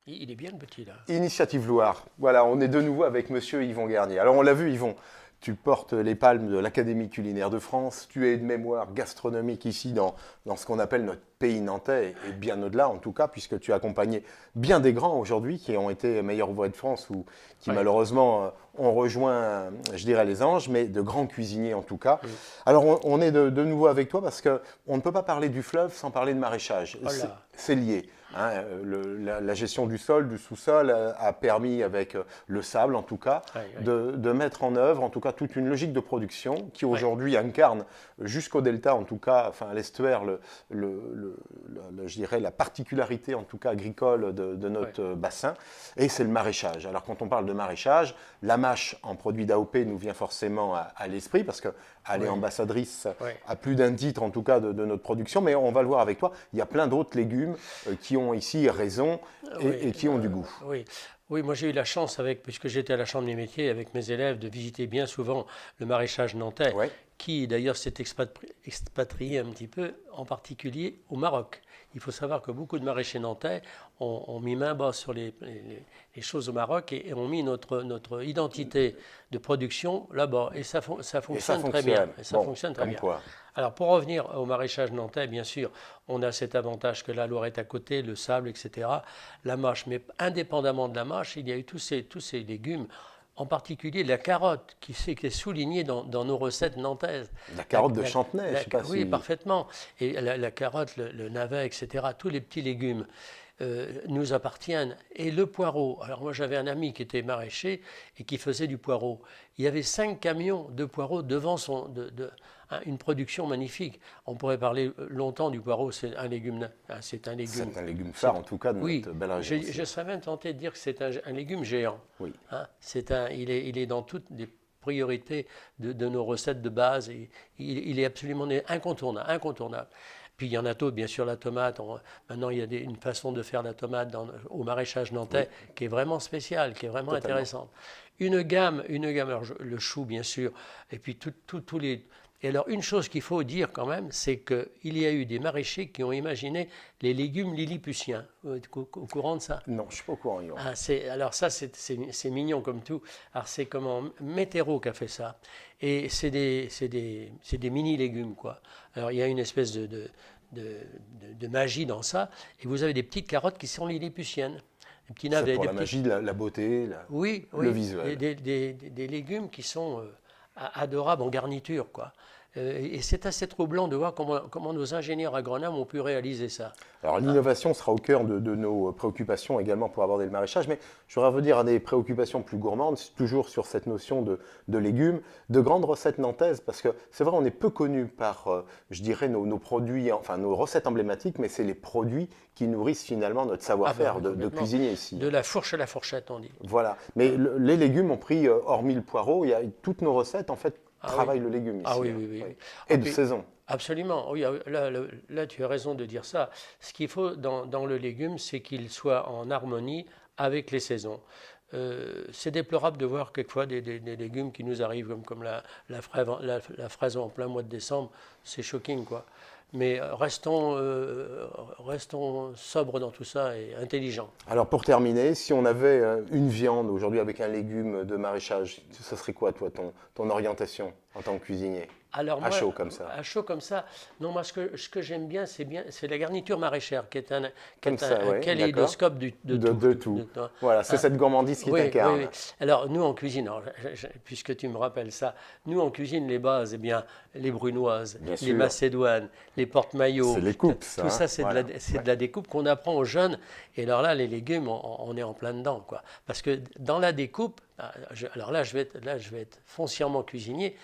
Il est bien le petit là. Initiative Loire. Voilà, on est de nouveau avec monsieur Yvon Garnier. Alors on l'a vu Yvon, tu portes les palmes de l'Académie culinaire de France, tu es de mémoire gastronomique ici dans ce qu'on appelle notre pays nantais et bien au-delà en tout cas, puisque tu as accompagné bien des grands aujourd'hui qui ont été meilleurs ouvriers de France ou qui malheureusement ont rejoint, je dirais, les anges, mais de grands cuisiniers en tout cas. Alors on est de nouveau avec toi parce qu'on ne peut pas parler du fleuve sans parler de maraîchage. C'est lié. Hein, la gestion du sol, du sous-sol a permis, avec le sable en tout cas, de mettre en œuvre en tout cas toute une logique de production qui aujourd'hui incarne jusqu'au delta en tout cas, enfin à l'estuaire, je dirais la particularité en tout cas agricole de notre bassin, et c'est le maraîchage. Alors quand on parle de maraîchage, la mâche en produit d'AOP nous vient forcément à l'esprit parce qu'elle est ambassadrice à plus d'un titre en tout cas de notre production, mais on va le voir avec toi, il y a plein d'autres légumes qui ont ici raison et qui ont du goût. Oui, moi j'ai eu la chance, puisque j'étais à la Chambre des métiers avec mes élèves, de visiter bien souvent le maraîchage nantais, qui d'ailleurs s'est expatrié un petit peu, en particulier au Maroc. Il faut savoir que beaucoup de maraîchers nantais ont mis main basse sur les choses au Maroc et ont mis notre identité de production là-bas. Et ça fonctionne très bien. Et ça fonctionne très bien. Alors pour revenir au maraîchage nantais, bien sûr, on a cet avantage que la Loire est à côté, le sable, etc. La mâche, mais indépendamment de la mâche, il y a eu tous ces légumes, en particulier la carotte, qui est soulignée dans nos recettes nantaises. La carotte de Chantenay, je ne sais pas si... Oui, parfaitement. Et la carotte, le navet, etc., tous les petits légumes nous appartiennent. Et le poireau, alors moi j'avais un ami qui était maraîcher et qui faisait du poireau. Il y avait 5 camions de poireaux devant une production magnifique. On pourrait parler longtemps du poireau, c'est un légume. C'est un légume phare en tout cas de notre belle région. Je serais même tenté de dire que c'est un légume géant. Oui. Hein, il est dans toutes les priorités de nos recettes de base. Et il est absolument incontournable. Puis il y en a d'autres, bien sûr, la tomate. Maintenant, il y a une façon de faire la tomate au maraîchage nantais qui est vraiment spéciale, qui est vraiment intéressante. Une gamme, alors le chou, bien sûr, et puis tous les... Et alors, une chose qu'il faut dire quand même, c'est qu'il y a eu des maraîchers qui ont imaginé les légumes lilliputiens. Vous êtes au courant de ça? Non, je ne suis pas au courant. Alors ça, c'est mignon comme tout. Alors c'est comment Météro qui a fait ça. Et c'est des mini-légumes, quoi. Alors il y a une espèce de magie dans ça. Et vous avez des petites carottes qui sont lilliputiennes. C'est pour la magie, la beauté, le visuel. Des légumes qui sont... adorables en garniture, quoi. Et c'est assez troublant de voir comment nos ingénieurs agronomes ont pu réaliser ça. Alors l'innovation sera au cœur de nos préoccupations également pour aborder le maraîchage, mais je voudrais revenir à des préoccupations plus gourmandes, toujours sur cette notion de légumes, de grandes recettes nantaises, parce que c'est vrai, on est peu connu par, je dirais, nos produits, enfin nos recettes emblématiques, mais c'est les produits qui nourrissent finalement notre savoir-faire de cuisinier ici. De la fourche à la fourchette, on dit. Voilà, mais les légumes ont pris, hormis le poireau, il y a toutes nos recettes en fait travaillent le légume ici. Oui. Et de saison. Absolument, oui, là tu as raison de dire ça. Ce qu'il faut dans le légume, c'est qu'il soit en harmonie avec les saisons. C'est déplorable de voir quelquefois des légumes qui nous arrivent comme la fraise en plein mois de décembre. C'est shocking, quoi. Mais restons sobres dans tout ça et intelligents. Alors pour terminer, si on avait une viande aujourd'hui avec un légume de maraîchage, ce serait quoi toi ton orientation en tant que cuisinier? Alors à chaud comme ça. À chaud comme ça. Non, moi ce que j'aime bien, c'est la garniture maraîchère qui est un kaléidoscope de tout. Voilà, c'est cette gourmandise qui t'incarne. Oui. Alors nous en cuisine, puisque tu me rappelles ça, nous en cuisine les bases, eh bien les brunoises, les macédoines, les porte-maillots. C'est les coupes, ça. Tout ça, c'est de la découpe qu'on apprend aux jeunes. Et alors là, les légumes, on est en plein dedans, quoi. Parce que dans la découpe, alors là, je vais être foncièrement cuisinier.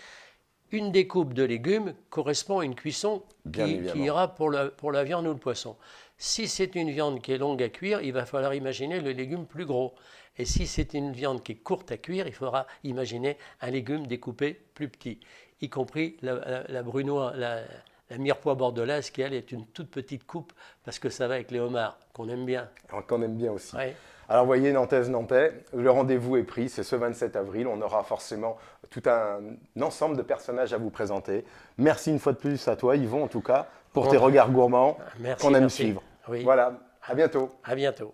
Une découpe de légumes correspond à une cuisson qui ira pour la viande ou le poisson. Si c'est une viande qui est longue à cuire, il va falloir imaginer le légume plus gros. Et si c'est une viande qui est courte à cuire, il faudra imaginer un légume découpé plus petit, y compris la brunoise, la mirepoix bordelaise qui, elle, est une toute petite coupe parce que ça va avec les homards, qu'on aime bien. Qu'on aime bien aussi. Ouais. Alors, voyez, Nantaise, Nantais, le rendez-vous est pris, c'est ce 27 avril. On aura forcément tout un ensemble de personnages à vous présenter. Merci une fois de plus à toi, Yvon, en tout cas, pour tes regards gourmands qu'on aime suivre. Oui. Voilà, à bientôt. À bientôt.